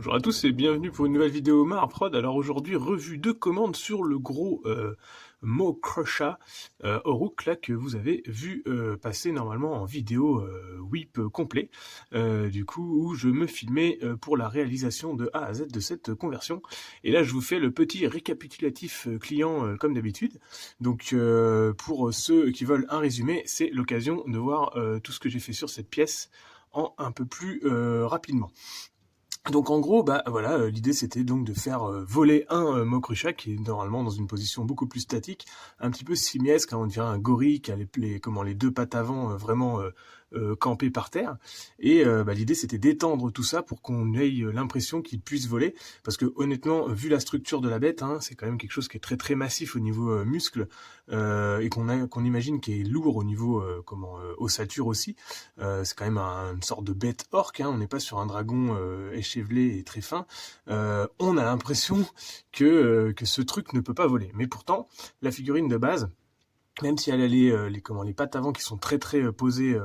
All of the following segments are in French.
Bonjour à tous et bienvenue pour une nouvelle vidéo Marprod. Alors aujourd'hui, revue de commande sur le gros Mocrusha Oruk là que vous avez vu passer normalement en vidéo whip complet. Du coup, où je me filmais pour la réalisation de A à Z de cette conversion. Et là, je vous fais le petit récapitulatif client comme d'habitude. Donc pour ceux qui veulent un résumé, c'est l'occasion de voir tout ce que j'ai fait sur cette pièce en un peu plus rapidement. Donc en gros, bah voilà, l'idée c'était donc de faire voler un Mocrusha qui est normalement dans une position beaucoup plus statique, un petit peu simiesque, hein, on dirait un gorille qui a les deux pattes avant vraiment campées par terre. Et bah, l'idée c'était d'étendre tout ça pour qu'on ait l'impression qu'il puisse voler, parce que honnêtement, vu la structure de la bête, hein, c'est quand même quelque chose qui est très très massif au niveau muscle et qu'on imagine qui est lourd au niveau ossature aussi. C'est quand même une sorte de bête orque, hein, on n'est pas sur un dragon échevelé et très fin. On a l'impression que ce truc ne peut pas voler. Mais pourtant, la figurine de base, même si elle a les pattes avant qui sont très très posées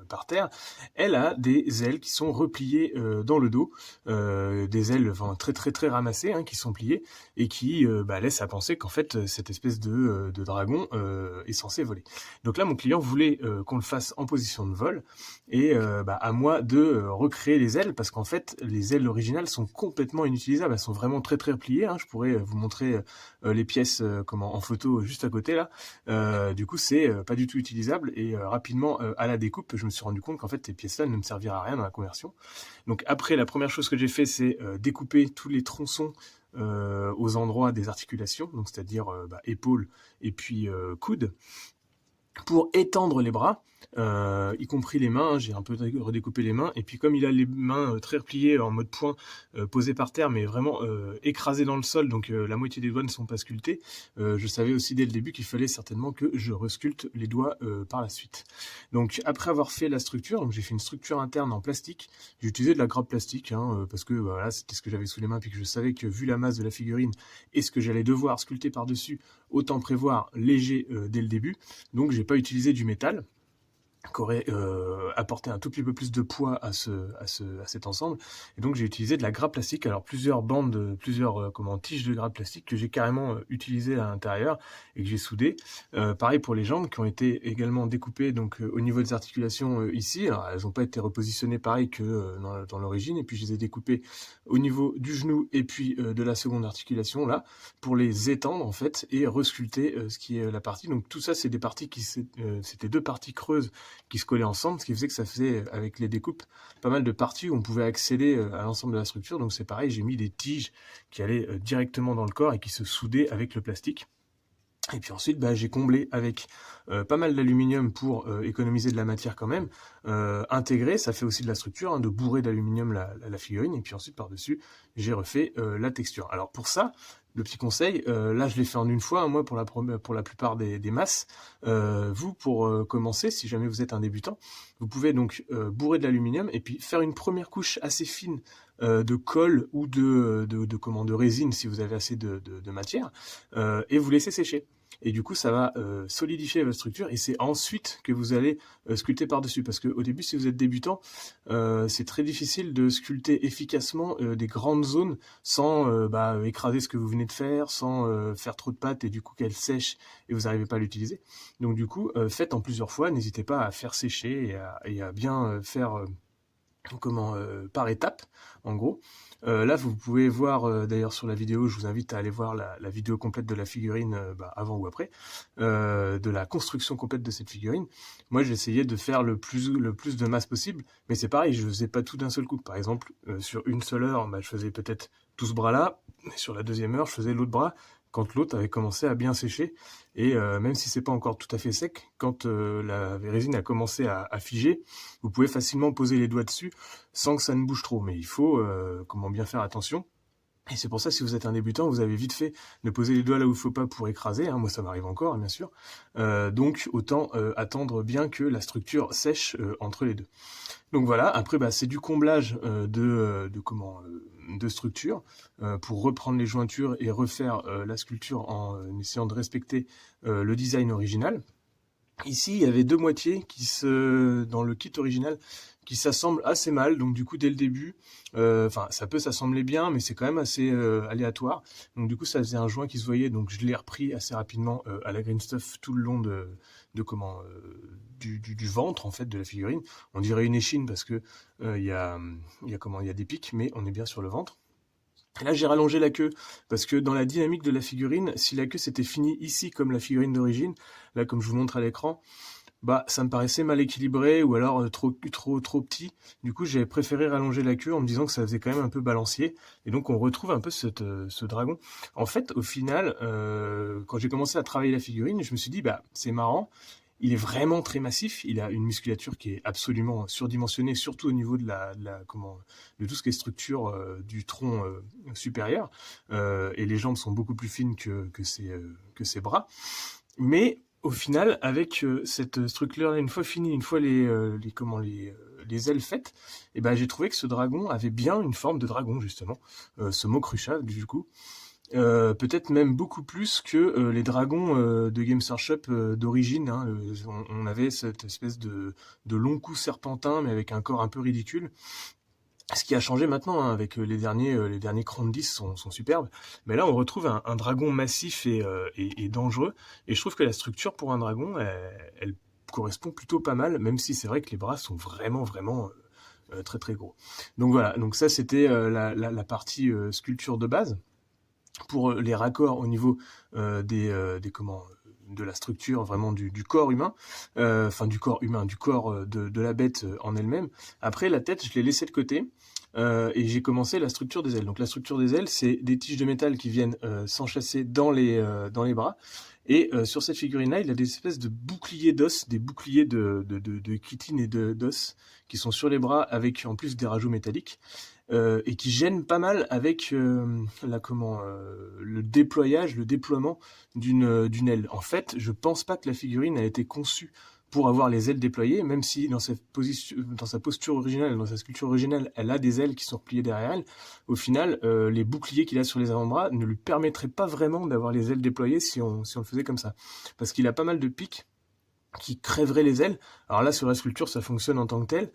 par terre, elle a des ailes qui sont repliées dans le dos, des ailes très très très ramassées, hein, qui sont pliées et qui laissent à penser qu'en fait cette espèce de dragon est censé voler. Donc là mon client voulait qu'on le fasse en position de vol et à moi de recréer les ailes, parce qu'en fait les ailes originales sont complètement inutilisables, elles sont vraiment très très pliées, hein. Je pourrais vous montrer les pièces en photo juste à côté là. Du coup, c'est pas du tout utilisable et rapidement à la découpe, je me suis rendu compte qu'en fait, ces pièces-là ne me serviraient à rien dans la conversion. Donc après, la première chose que j'ai fait, c'est découper tous les tronçons aux endroits des articulations, donc c'est-à-dire épaules et puis coudes, pour étendre les bras, y compris les mains. J'ai un peu redécoupé les mains, et puis comme il a les mains très repliées en mode point, posées par terre, mais vraiment écrasées dans le sol, donc la moitié des doigts ne sont pas sculptés, je savais aussi dès le début qu'il fallait certainement que je resculpte les doigts par la suite. Donc après avoir fait la structure, donc j'ai fait une structure interne en plastique. J'ai utilisé de la grappe plastique, hein, parce que voilà, c'était ce que j'avais sous les mains, puis que je savais que vu la masse de la figurine et ce que j'allais devoir sculpter par-dessus, autant prévoir léger dès le début. Donc j'ai pas utilisé du métal, qui aurait apporté un tout petit peu plus de poids à cet ensemble. Et donc j'ai utilisé de la grappe plastique, alors plusieurs tiges de grappe plastique que j'ai carrément utilisées à l'intérieur et que j'ai soudées. Pareil pour les jambes qui ont été également découpées donc au niveau des articulations ici. Alors elles n'ont pas été repositionnées pareil que dans l'origine, et puis je les ai découpées au niveau du genou et puis de la seconde articulation là, pour les étendre en fait et resculpter ce qui est la partie. Donc tout ça c'est des parties c'était deux parties creuses qui se collaient ensemble, ce qui faisait que ça faisait, avec les découpes, pas mal de parties où on pouvait accéder à l'ensemble de la structure. Donc c'est pareil, j'ai mis des tiges qui allaient directement dans le corps et qui se soudaient avec le plastique. Et puis ensuite, j'ai comblé avec pas mal d'aluminium pour économiser de la matière quand même. Intégré, ça fait aussi de la structure, hein, de bourrer d'aluminium la figurine. Et puis ensuite, par-dessus, j'ai refait la texture. Alors pour ça, le petit conseil, là je l'ai fait en une fois, hein, moi pour la plupart des masses. Vous, pour commencer, si jamais vous êtes un débutant, vous pouvez donc bourrer de l'aluminium et puis faire une première couche assez fine de colle ou de résine si vous avez assez de matière, et vous laissez sécher. Et du coup, ça va solidifier votre structure, et c'est ensuite que vous allez sculpter par-dessus. Parce qu'au début, si vous êtes débutant, c'est très difficile de sculpter efficacement des grandes zones sans écraser ce que vous venez de faire, sans faire trop de pâte et du coup qu'elle sèche et vous n'arrivez pas à l'utiliser. Donc du coup, faites en plusieurs fois, n'hésitez pas à faire sécher et à bien faire par étapes, en gros. Là, vous pouvez voir, d'ailleurs sur la vidéo, je vous invite à aller voir la vidéo complète de la figurine, avant ou après, de la construction complète de cette figurine. Moi, j'ai essayé de faire le plus de masse possible, mais c'est pareil, je faisais pas tout d'un seul coup. Par exemple, sur une seule heure, je faisais peut-être tout ce bras-là, et sur la deuxième heure, je faisais l'autre bras, quand l'autre avait commencé à bien sécher. Et même si c'est pas encore tout à fait sec, quand la résine a commencé à figer, vous pouvez facilement poser les doigts dessus sans que ça ne bouge trop. Mais il faut bien faire attention. Et c'est pour ça, si vous êtes un débutant, vous avez vite fait de poser les doigts là où il ne faut pas pour écraser, hein. Moi, ça m'arrive encore, hein, bien sûr. Donc, autant attendre bien que la structure sèche entre les deux. Donc voilà, après, c'est du comblage de structure pour reprendre les jointures et refaire la sculpture en essayant de respecter le design original. Ici, il y avait deux moitiés dans le kit original qui s'assemblent assez mal. Donc du coup, dès le début, enfin, ça peut s'assembler bien, mais c'est quand même assez aléatoire. Donc du coup, ça faisait un joint qui se voyait. Donc je l'ai repris assez rapidement à la Green Stuff tout le long du ventre en fait de la figurine. On dirait une échine parce que il y a des pics, mais on est bien sur le ventre. Et là, j'ai rallongé la queue, parce que dans la dynamique de la figurine, si la queue s'était finie ici comme la figurine d'origine, là comme je vous montre à l'écran, bah ça me paraissait mal équilibré ou alors trop petit. Du coup, j'ai préféré rallonger la queue en me disant que ça faisait quand même un peu balancier. Et donc, on retrouve un peu ce dragon. En fait, au final, quand j'ai commencé à travailler la figurine, je me suis dit, bah c'est marrant. Il est vraiment très massif. Il a une musculature qui est absolument surdimensionnée, surtout au niveau de tout ce qui est structure du tronc supérieur. Et les jambes sont beaucoup plus fines que ses bras. Mais au final, avec cette structure-là, une fois finie, une fois les ailes faites, et ben j'ai trouvé que ce dragon avait bien une forme de dragon justement, ce Mokrucha du coup. Peut-être même beaucoup plus que les dragons de Games Workshop d'origine. Hein. On avait cette espèce de long cou serpentin, mais avec un corps un peu ridicule. Ce qui a changé maintenant, hein, avec les derniers crans de 10 sont superbes. Mais là, on retrouve un dragon massif et dangereux. Et je trouve que la structure pour un dragon, elle correspond plutôt pas mal, même si c'est vrai que les bras sont vraiment, vraiment très, très gros. Donc voilà, donc ça, c'était la partie sculpture de base. Pour les raccords au niveau de la structure vraiment du corps humain, du corps humain, du corps de la bête en elle-même. Après, la tête, je l'ai laissée de côté. Et j'ai commencé la structure des ailes. Donc la structure des ailes, c'est des tiges de métal qui viennent s'enchâsser dans les bras. Et sur cette figurine-là, il a des espèces de boucliers d'os, des boucliers de chitine et d'os qui sont sur les bras avec en plus des rajouts métalliques. Et qui gênent pas mal avec le déploiement d'une aile. En fait, je pense pas que la figurine a été conçue pour avoir les ailes déployées, même si dans sa posture originale, dans sa sculpture originale, elle a des ailes qui sont repliées derrière elle. Au final, les boucliers qu'il a sur les avant-bras ne lui permettraient pas vraiment d'avoir les ailes déployées si on le faisait comme ça. Parce qu'il a pas mal de pics qui crèverait les ailes. Alors là, sur la sculpture, ça fonctionne en tant que tel,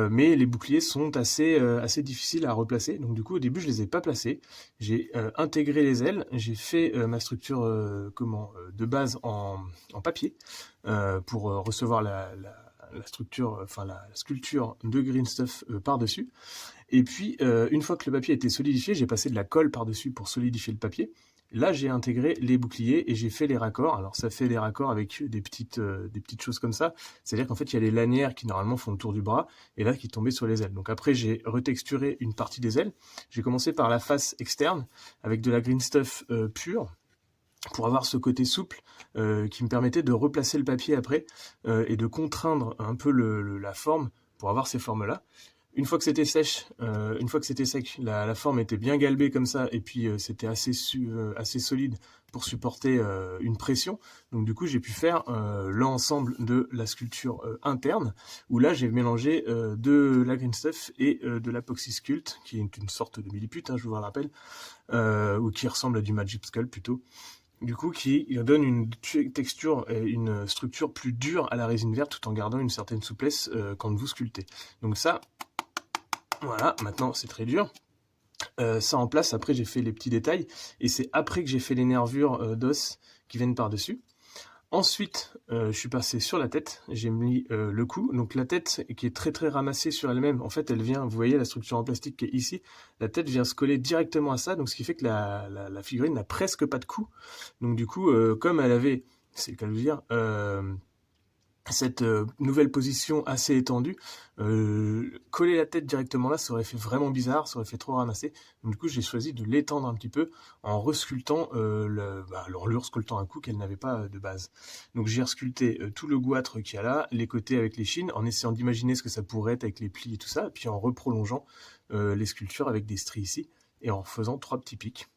mais les boucliers sont assez difficiles à replacer. Donc du coup, au début, je les ai pas placés. J'ai intégré les ailes, j'ai fait ma structure de base en papier pour recevoir la structure, la sculpture de Green Stuff par-dessus. Et puis, une fois que le papier était solidifié, j'ai passé de la colle par-dessus pour solidifier le papier. Là, j'ai intégré les boucliers et j'ai fait les raccords. Alors, ça fait des raccords avec des petites choses comme ça. C'est-à-dire qu'en fait, il y a les lanières qui, normalement, font le tour du bras et là, qui tombaient sur les ailes. Donc après, j'ai retexturé une partie des ailes. J'ai commencé par la face externe avec de la Green Stuff pure pour avoir ce côté souple qui me permettait de replacer le papier après et de contraindre un peu la forme pour avoir ces formes-là. Une fois que c'était sec, la forme était bien galbée comme ça, et puis c'était assez solide pour supporter une pression. Donc du coup, j'ai pu faire l'ensemble de la sculpture interne, où là, j'ai mélangé de la Green Stuff et de la Poxysculpt, qui est une sorte de millipute, hein, je vous le rappelle, ou qui ressemble à du Magic Skull plutôt. Du coup, qui donne une texture et une structure plus dure à la résine verte, tout en gardant une certaine souplesse quand vous sculptez. Donc ça, voilà, maintenant c'est très dur. Ça en place, après j'ai fait les petits détails, et c'est après que j'ai fait les nervures d'os qui viennent par-dessus. Ensuite, je suis passé sur la tête, j'ai mis le cou. Donc la tête qui est très très ramassée sur elle-même, en fait elle vient, vous voyez la structure en plastique qui est ici, la tête vient se coller directement à ça, donc ce qui fait que la figurine n'a presque pas de cou. Donc du coup, comme elle avait, c'est le cas de le dire, cette nouvelle position assez étendue, coller la tête directement là, ça aurait fait vraiment bizarre, ça aurait fait trop ramasser. Donc du coup, j'ai choisi de l'étendre un petit peu en resculptant en lui resculptant un coup qu'elle n'avait pas de base. Donc j'ai resculpté tout le goitre qu'il y a là, les côtés avec les chines, en essayant d'imaginer ce que ça pourrait être avec les plis et tout ça, puis en reprolongeant les sculptures avec des stries ici, et en faisant 3 petits pics.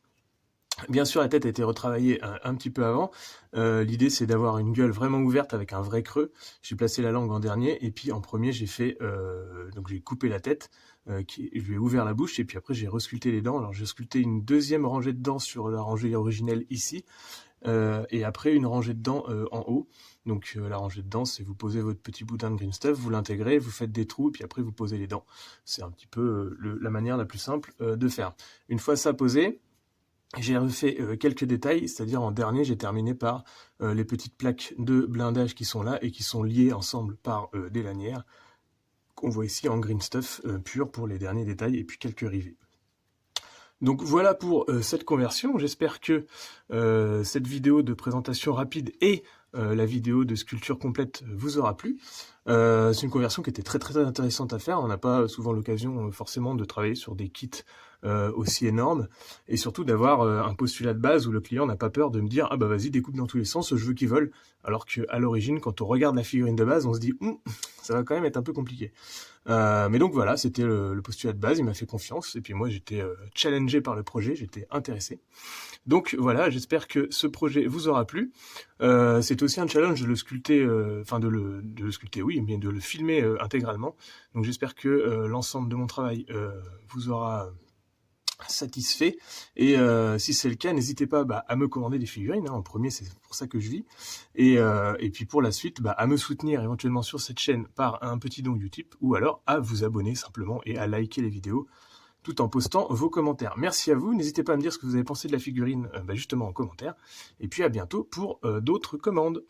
Bien sûr, la tête a été retravaillée un petit peu avant. L'idée, c'est d'avoir une gueule vraiment ouverte avec un vrai creux. J'ai placé la langue en dernier, et puis en premier, j'ai fait donc j'ai coupé la tête, je lui ai ouvert la bouche, et puis après, j'ai resculpté les dents. Alors, j'ai sculpté une deuxième rangée de dents sur la rangée originelle ici. et après une rangée de dents en haut. Donc la rangée de dents, c'est vous posez votre petit boudin de green stuff, vous l'intégrez, vous faites des trous, et puis après vous posez les dents. C'est un petit peu la manière la plus simple de faire. Une fois ça posé, j'ai refait quelques détails, c'est-à-dire en dernier, j'ai terminé par les petites plaques de blindage qui sont là et qui sont liées ensemble par des lanières, qu'on voit ici en green stuff pur pour les derniers détails, et puis quelques rivets. Donc voilà pour cette conversion. J'espère que cette vidéo de présentation rapide et la vidéo de sculpture complète vous aura plu. C'est une conversion qui était très très intéressante à faire. On n'a pas souvent l'occasion forcément de travailler sur des kits aussi énormes, et surtout d'avoir un postulat de base où le client n'a pas peur de me dire « Ah bah vas-y, découpe dans tous les sens, je veux qu'ils volent », alors qu'à l'origine, quand on regarde la figurine de base, on se dit ça va quand même être un peu compliqué ». Mais donc voilà, c'était le postulat de base, il m'a fait confiance, et puis moi j'étais challengé par le projet, j'étais intéressé. Donc voilà, j'espère que ce projet vous aura plu. C'est aussi un challenge de le sculpter, de le sculpter, oui, mais de le filmer intégralement. Donc j'espère que l'ensemble de mon travail vous aura satisfait, et si c'est le cas, n'hésitez pas à me commander des figurines, hein. En premier, c'est pour ça que je vis, et puis pour la suite, à me soutenir éventuellement sur cette chaîne par un petit don Utip, ou alors à vous abonner simplement et à liker les vidéos tout en postant vos commentaires. Merci à vous, n'hésitez pas à me dire ce que vous avez pensé de la figurine justement en commentaire, et puis à bientôt pour d'autres commandes.